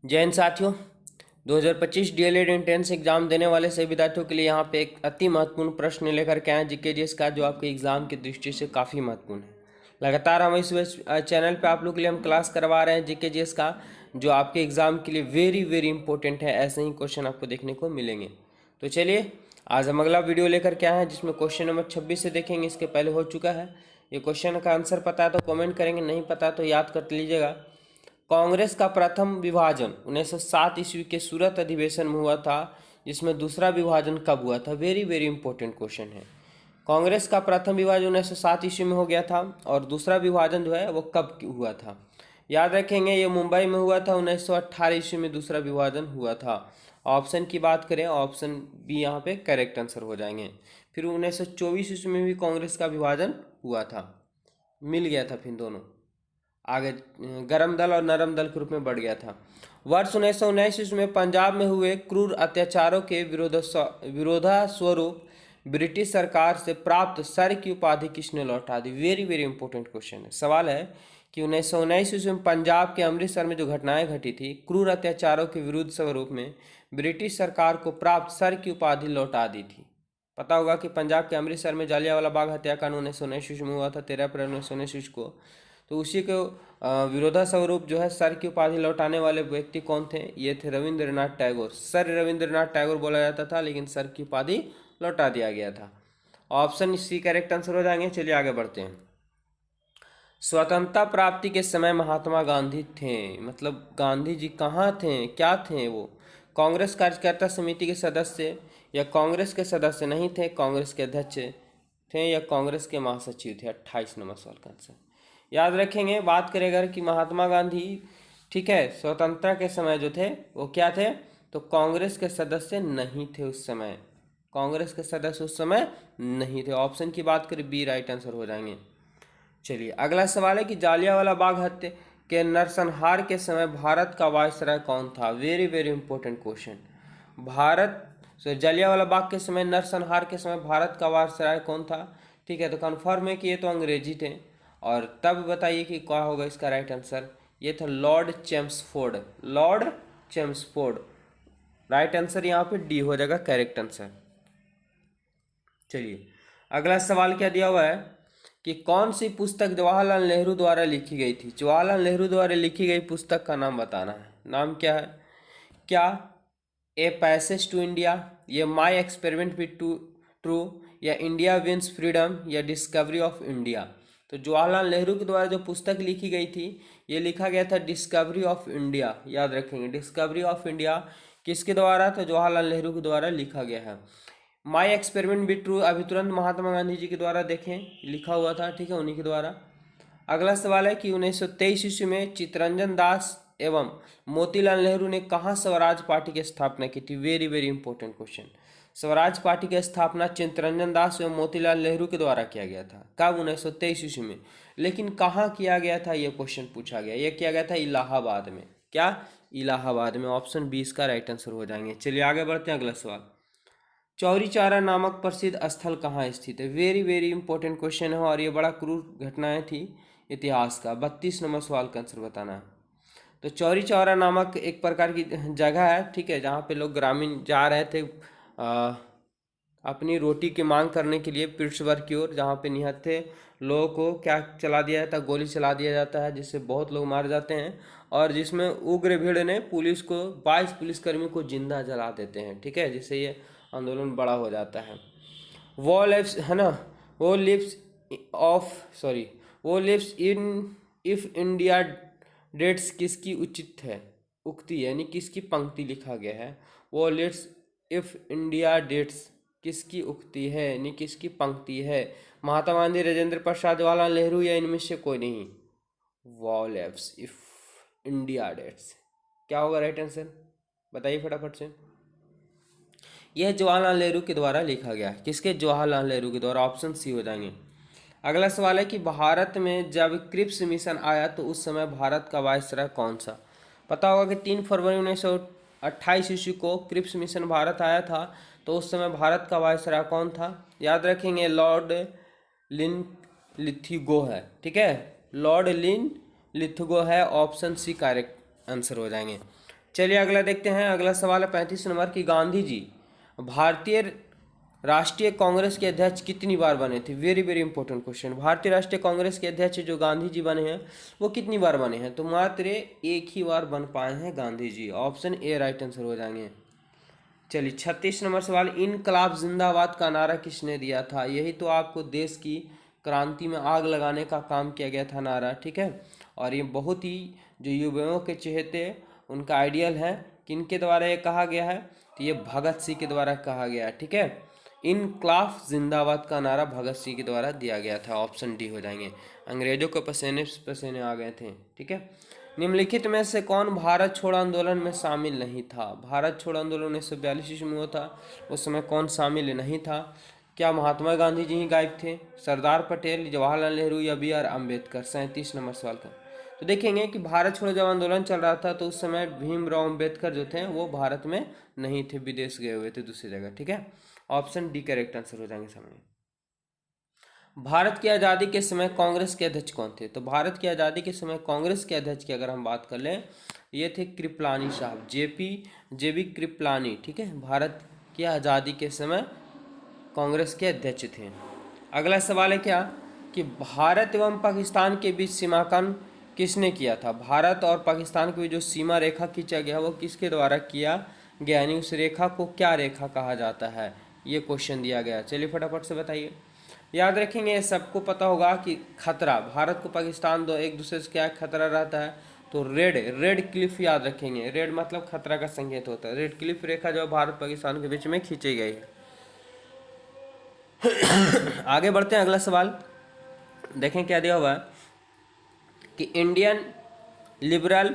जय हिंद साथियों। 2025 DElEd entrance exam देने वाले सभी विद्यार्थियों के लिए यहाँ पे एक अति महत्वपूर्ण प्रश्न लेकर के आए जीके जीएस का, जो आपके एग्जाम की दृष्टि से काफ़ी महत्वपूर्ण है। लगातार हम इस चैनल पे आप लोग के लिए हम क्लास करवा रहे हैं जीके जीएस का, जो आपके एग्जाम के लिए वेरी वेरी इंपॉर्टेंट है। ऐसे ही क्वेश्चन आपको देखने को मिलेंगे। तो चलिए आज हम अगला वीडियो लेकर के आए हैं, जिसमें क्वेश्चन नंबर 26 से देखेंगे। इसके पहले हो चुका है। ये क्वेश्चन का आंसर पता है तो कमेंट करेंगे, नहीं पता तो याद कर लीजिएगा। कांग्रेस का प्रथम विभाजन 1907 ईस्वी के सूरत अधिवेशन में हुआ था, जिसमें दूसरा विभाजन कब हुआ था? वेरी वेरी इंपॉर्टेंट क्वेश्चन है। कांग्रेस का प्रथम विभाजन 1907 ईस्वी में हो गया था, और दूसरा विभाजन जो है वो कब हुआ था? याद रखेंगे, ये मुंबई में हुआ था। 1918 ईस्वी में दूसरा विभाजन हुआ था। ऑप्शन की बात करें, ऑप्शन बी यहाँ पे करेक्ट आंसर हो जाएंगे। फिर 1924 ईस्वी में भी कांग्रेस का विभाजन हुआ था, मिल गया था, फिर दोनों आगे गरम दल और नरम दल के रूप में बढ़ गया था। वर्ष 1919 ईस्वी में पंजाब में हुए क्रूर अत्याचारों के विरोधा स्वरूप ब्रिटिश सरकार से प्राप्त सर की उपाधि किसने लौटा दी? वेरी वेरी इंपॉर्टेंट क्वेश्चन है। सवाल है कि 1919 ईस्वी में पंजाब के अमृतसर में जो घटनाएं घटी थी क्रूर अत्याचारों के विरुद्ध स्वरूप में, ब्रिटिश सरकार को प्राप्त सर की उपाधि लौटा दी थी। पता होगा कि पंजाब के अमृतसर में जालियांवाला बाग हत्याकांड 1919 ईस्वी में हुआ था, 13 अप्रैल 1919 ईस्वी को। तो उसी के विरोधा स्वरूप जो है सर की उपाधि लौटाने वाले व्यक्ति कौन थे? ये थे रविंद्रनाथ टैगोर। सर रविंद्रनाथ टैगोर बोला जाता था, लेकिन सर की उपाधि लौटा दिया गया था। ऑप्शन सी करेक्ट आंसर हो जाएंगे। चलिए आगे बढ़ते हैं। स्वतंत्रता प्राप्ति के समय महात्मा गांधी थे, मतलब गांधी जी कहाँ थे, क्या थे वो? कांग्रेस कार्यकर्ता समिति के सदस्य, या कांग्रेस के सदस्य नहीं थे, कांग्रेस के अध्यक्ष थे, या कांग्रेस के महासचिव थे? 28 नंबर सवाल का आंसर याद रखेंगे। बात करें अगर कि महात्मा गांधी, ठीक है, स्वतंत्रता के समय जो थे वो क्या थे? तो कांग्रेस के सदस्य नहीं थे उस समय। कांग्रेस के सदस्य उस समय नहीं थे। ऑप्शन की बात करें, बी राइट आंसर हो जाएंगे। चलिए अगला सवाल है कि जालियांवाला बाग हत्या के नरसंहार के समय भारत का वायसराय कौन था? Very very important question. Bharat Jallianwala Bagh के समय, नरसंहार के समय भारत का वायसराय कौन था? ठीक है, तो कन्फर्म है कि ये तो अंग्रेजी थे। और तब बताइए कि क्या होगा इसका राइट आंसर? ये था Lord Chelmsford. Lord Chelmsford right answer यहाँ पे डी हो जाएगा करेक्ट आंसर। चलिए अगला सवाल क्या दिया हुआ है कि कौन सी पुस्तक जवाहरलाल नेहरू द्वारा लिखी गई थी? जवाहरलाल नेहरू द्वारा लिखी गई पुस्तक का नाम बताना है। नाम क्या है? क्या ए पैसेज टू इंडिया, या माई एक्सपेरिमेंट विथ ट्रू, या इंडिया विंस फ्रीडम, या डिस्कवरी ऑफ इंडिया? तो जवाहरलाल नेहरू के द्वारा जो पुस्तक लिखी गई थी, ये लिखा गया था डिस्कवरी ऑफ इंडिया। याद रखेंगे, डिस्कवरी ऑफ इंडिया किसके द्वारा? तो जवाहरलाल नेहरू के द्वारा लिखा गया है। माई एक्सपेरिमेंट विथ ट्रू अभी तुरंत महात्मा गांधी जी के द्वारा देखें लिखा हुआ था, ठीक है, उन्हीं के द्वारा। अगला सवाल है कि 1923 ईस्वी में चित्तरंजन दास एवं मोतीलाल नेहरू ने कहाँ स्वराज पार्टी की स्थापना की थी? Very very important question. Swaraj party की स्थापना चित्तरंजन दास एवं मोतीलाल नेहरू के द्वारा किया गया था। कब? 1923 ईस्वी में। लेकिन कहाँ किया गया था, ये क्वेश्चन पूछा गया। ये किया गया था इलाहाबाद में। क्या? इलाहाबाद में। ऑप्शन 20 का राइट आंसर हो जाएंगे। चलिए आगे बढ़ते हैं। अगला सवाल, चौरी चौरा नामक प्रसिद्ध स्थल कहाँ स्थित है? वेरी वेरी इंपॉर्टेंट क्वेश्चन है, और ये बड़ा क्रूर घटनाएं थी इतिहास का। 32 नंबर सवाल का आंसर बताना है। तो चौरी चौरा नामक एक प्रकार की जगह है, ठीक है, जहाँ पे लोग ग्रामीण जा रहे थे अपनी रोटी की मांग करने के लिए पिट्सबर्ग की ओर, जहाँ पे निहत्थे लोगों को क्या चला दिया जाता है? गोली चला दिया जाता है, जिससे बहुत लोग मार जाते हैं, और जिसमें उग्र भीड़ ने पुलिस को 22 पुलिसकर्मियों को जिंदा जला देते हैं, ठीक है, जिससे ये आंदोलन बड़ा हो जाता है। वो लिव्स है ना, वो लिव्स ऑफ सॉरी वो lives in if India dates किसकी उचित है? उक्ति यानी किसकी पंक्ति लिखा गया है? वो लिव्स इफ इंडिया डेट्स किसकी उक्ति है, यानी किसकी पंक्ति है? महात्मा गांधी, राजेंद्र प्रसाद, जवाहरलाल नेहरू, या इनमें से कोई नहीं? वो लिव्स इफ इंडिया डेट्स क्या होगा राइट आंसर? बताइए फटाफट से। यह जवाहरलाल नेहरू के द्वारा लिखा गया है। किसके? जवाहरलाल नेहरू के द्वारा। ऑप्शन सी हो जाएंगे। अगला सवाल है कि भारत में जब क्रिप्स मिशन आया तो उस समय भारत का वायसराय कौन सा? पता होगा कि 3 फरवरी 1928 ईस्वी को क्रिप्स मिशन भारत आया था, तो उस समय भारत का वायसराय कौन था? याद रखेंगे, लॉर्ड लिन लिथिगो है, ठीक है, लॉर्ड लिन लिथिगो है। ऑप्शन सी करेक्ट आंसर हो जाएंगे। चलिए अगला देखते हैं। अगला सवाल है 35 नंबर की, गांधी जी भारतीय राष्ट्रीय कांग्रेस के अध्यक्ष कितनी बार बने थे? Very very important question. भारतीय राष्ट्रीय कांग्रेस के अध्यक्ष जो गांधी जी बने हैं वो कितनी बार बने हैं? तो मात्र एक ही बार बन पाए हैं Gandhi ji. Option A right answer हो जाएंगे। चलिए 36 नंबर सवाल, इनकलाब जिंदाबाद का नारा किसने दिया था? यही तो आपको देश की क्रांति में आग लगाने का काम किया गया था नारा, ठीक है। और ये बहुत ही जो युवाओं के चहेते उनका आइडियल है, किनके द्वारा ये कहा गया है? तो ये भगत सिंह के द्वारा कहा गया है, ठीक है। इनकलाब जिंदाबाद का नारा भगत सिंह के द्वारा दिया गया था। ऑप्शन डी हो जाएंगे। अंग्रेजों को पसीने पसीने आ गए थे, ठीक है। निम्नलिखित में से कौन भारत छोड़ो आंदोलन में शामिल नहीं था? भारत छोड़ो आंदोलन 1942 ईस्वी में हुआ था, उस समय कौन शामिल नहीं था? क्या महात्मा गांधी जी ही गायब थे, सरदार पटेल, जवाहरलाल नेहरू या बी आर अम्बेडकर? 37 नंबर सवाल का तो देखेंगे कि भारत छोड़ो जब आंदोलन चल रहा था तो उस समय भीमराव अम्बेडकर जो थे वो भारत में नहीं थे, विदेश गए हुए थे दूसरी जगह, ठीक है। ऑप्शन डी करेक्ट आंसर हो जाएंगे सामने। भारत की आज़ादी के समय कांग्रेस के अध्यक्ष कौन थे? तो भारत की आज़ादी के समय कांग्रेस के अध्यक्ष की अगर हम बात कर लें, ये थे कृपलानी साहब, जेबी कृपलानी, ठीक है। भारत की आज़ादी के समय कांग्रेस के अध्यक्ष थे। अगला सवाल है क्या कि भारत एवं पाकिस्तान के बीच सीमांकन किसने किया था? भारत और पाकिस्तान के बीच जो सीमा रेखा खींचा गया वो किसके द्वारा किया गया, यानी उस रेखा को क्या रेखा कहा जाता है? ये क्वेश्चन दिया गया। चलिए फटाफट से बताइए। याद रखेंगे, सबको पता होगा कि खतरा, भारत को पाकिस्तान दो एक दूसरे से क्या खतरा रहता है? तो रेड क्लिफ याद रखेंगे। रेड मतलब खतरा का संकेत होता है। रेड क्लिफ रेखा जो भारत पाकिस्तान के बीच में खींची गई है। आगे बढ़ते हैं। अगला सवाल देखें क्या दिया हुआ है कि इंडियन लिबरल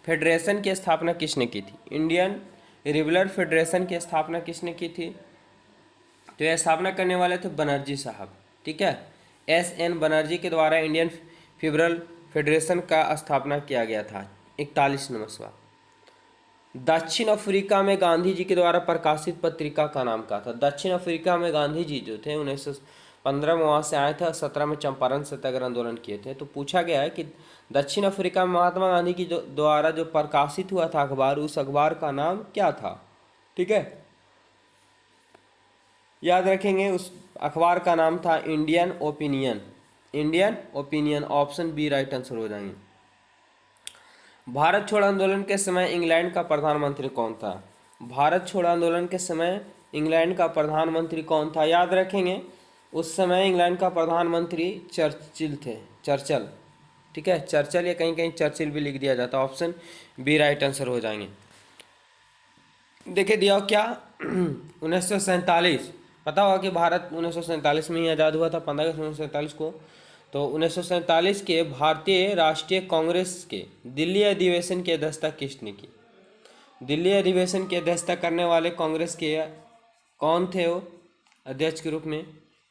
फेडरेशन की स्थापना किसने की थी? इंडियन लिबरल फेडरेशन की स्थापना किसने की थी? तो यह स्थापना करने वाले थे बनर्जी साहब, ठीक है। SN बनर्जी के द्वारा इंडियन लिबरल फेडरेशन का स्थापना किया गया था। 41 नंबर सवाल, दक्षिण अफ्रीका में गांधी जी के द्वारा प्रकाशित पत्रिका का नाम क्या था? दक्षिण अफ्रीका में गांधी जी जो थे 1915 में वहाँ से आए थे और 17 में चंपारण सत्याग्रह आंदोलन किए थे। तो पूछा गया है कि दक्षिण अफ्रीका में महात्मा गांधी की द्वारा जो प्रकाशित हुआ था अखबार, उस अखबार का नाम क्या था, ठीक है। याद रखेंगे उस अखबार का नाम था Indian opinion. Indian opinion, option B right answer हो जाएंगे। भारत छोड़ो आंदोलन के समय इंग्लैंड का प्रधानमंत्री कौन था? भारत छोड़ो आंदोलन के समय इंग्लैंड का प्रधानमंत्री कौन था? याद रखेंगे उस समय इंग्लैंड का प्रधानमंत्री चर्चिल थे, चर्चिल, ठीक है। चर्चिल या कहीं कहीं चर्चिल भी लिख दिया जाता है। ऑप्शन बी राइट आंसर हो जाएंगे। देखिए दिया क्या 1947, पता होगा कि भारत 1947 में ही आज़ाद हुआ था, 15 अगस्त 1947 को। तो 1947 के भारतीय राष्ट्रीय कांग्रेस के दिल्ली अधिवेशन की अध्यक्षता किसने की? दिल्ली अधिवेशन की अध्यक्षता करने वाले कांग्रेस के कौन थे वो अध्यक्ष के रूप में,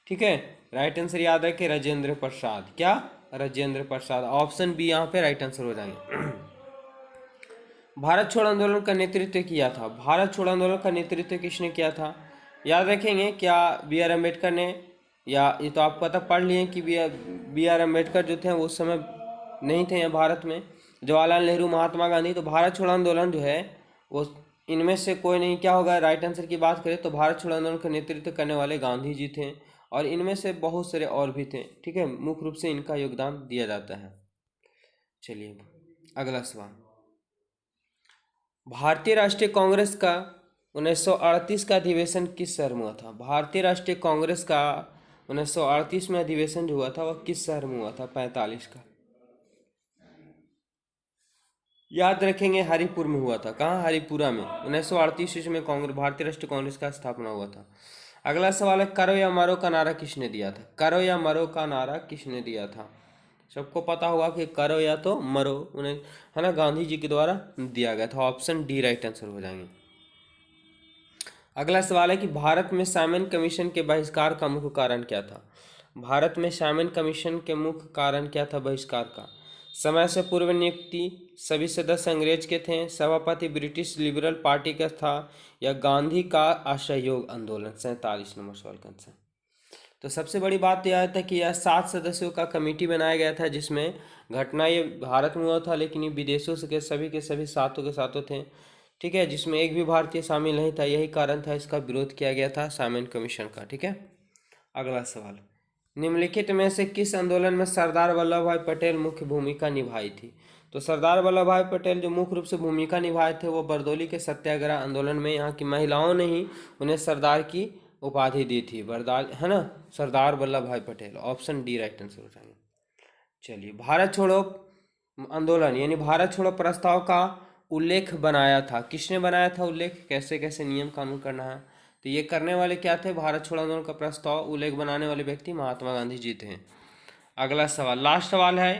ठीक है। राइट आंसर याद रखें, राजेंद्र प्रसाद। क्या? राजेंद्र प्रसाद। ऑप्शन बी यहाँ पे राइट आंसर हो जाएंगे। भारत छोड़ो आंदोलन का नेतृत्व किया था। भारत छोड़ो आंदोलन का नेतृत्व किसने किया था? याद रखेंगे क्या बी आर अम्बेडकर ने, या ये तो आप पता पढ़ लिए कि बी आर अम्बेडकर जो थे वो उस समय नहीं थे यहाँ भारत में, जवाहरलाल नेहरू, महात्मा गांधी। तो भारत छोड़ो आंदोलन जो है वो इनमें से कोई नहीं। क्या होगा राइट आंसर की बात करें तो भारत छोड़ो आंदोलन का नेतृत्व करने वाले गांधी जी थे, और इनमें से बहुत सारे और भी थे, ठीक है। मुख्य रूप से इनका योगदान दिया जाता है। चलिए अगला सवाल, भारतीय राष्ट्रीय कांग्रेस का 1938 का अधिवेशन किस शहर में हुआ था? भारतीय राष्ट्रीय कांग्रेस का 1938 में अधिवेशन जो हुआ था वह किस शहर में हुआ था? 45 का। याद रखेंगे हरिपुर में हुआ था। कहाँ? हरिपुरा में। 1938 ईस्वी में कांग्रेस, भारतीय राष्ट्रीय कांग्रेस का स्थापना हुआ था। अगला सवाल है, करो या मरो का नारा किसने दिया था? करो या मरो का नारा किसने दिया था? सबको पता होगा कि करो या तो मरो, उन्हें है ना गांधी जी के द्वारा दिया गया था। ऑप्शन डी राइट आंसर हो जाएंगे। अगला सवाल है कि भारत में साइमन कमीशन के बहिष्कार का मुख्य कारण क्या था? भारत में साइमन कमीशन के मुख्य कारण क्या था बहिष्कार का? समय से पूर्व नियुक्ति, सभी सदस्य अंग्रेज के थे, सभापति ब्रिटिश लिबरल पार्टी का था, या गांधी का असहयोग आंदोलन? 47 नंबर सवाल का आंसर। तो सबसे बड़ी बात यह था कि यह 7 सदस्यों का कमेटी बनाया गया था, जिसमें घटना ये भारत में हुआ था, लेकिन ये विदेशों से के सभी सातों के सातों थे। ठीक है, जिसमें एक भी भारतीय शामिल नहीं था। यही कारण था इसका विरोध किया गया था साइमन कमीशन का। ठीक है, अगला सवाल, निम्नलिखित में से किस आंदोलन में सरदार वल्लभ भाई पटेल मुख्य भूमिका निभाई थी? तो सरदार वल्लभ भाई पटेल जो मुख्य रूप से भूमिका निभाए थे वो बरदौली के सत्याग्रह आंदोलन में। यहाँ की महिलाओं ने ही उन्हें सरदार की उपाधि दी थी, बरदार, है ना, सरदार वल्लभ भाई Patel. Option D right answer हो जाएगा। चलिए, भारत छोड़ो आंदोलन यानी भारत छोड़ो प्रस्ताव का उल्लेख बनाया था, किसने बनाया था उल्लेख, कैसे कैसे नियम कानून करना है? तो ये करने वाले क्या थे? भारत छोड़ो आंदोलन का प्रस्ताव उल्लेख बनाने वाले व्यक्ति महात्मा गांधी जी थे। अगला सवाल, लास्ट सवाल है,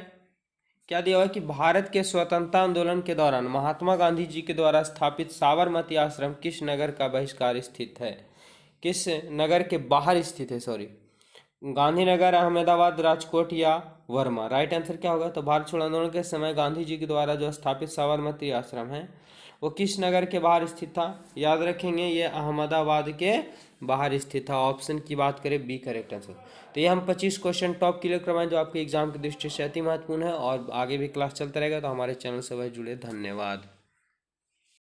क्या दिया हुआ है कि भारत के स्वतंत्रता आंदोलन के दौरान महात्मा गांधी जी के द्वारा स्थापित साबरमती आश्रम किस नगर का बहिष्कार स्थित है? किस नगर के बाहर स्थित है? सॉरी, गांधीनगर, अहमदाबाद, राजकोट या वर्मा? राइट आंसर क्या होगा? तो भारत छोड़ो आंदोलन के समय गांधी जी के द्वारा जो स्थापित साबरमती आश्रम है वो किस नगर के बाहर स्थित था? याद रखेंगे, ये अहमदाबाद के बाहर स्थित था। ऑप्शन की बात करें, बी करेक्ट आंसर। तो ये हम 25 क्वेश्चन टॉप क्लियर करवाएं जो आपके एग्जाम की दृष्टि से अति महत्वपूर्ण है, और आगे भी क्लास चलता रहेगा, तो हमारे चैनल से वह जुड़े। धन्यवाद।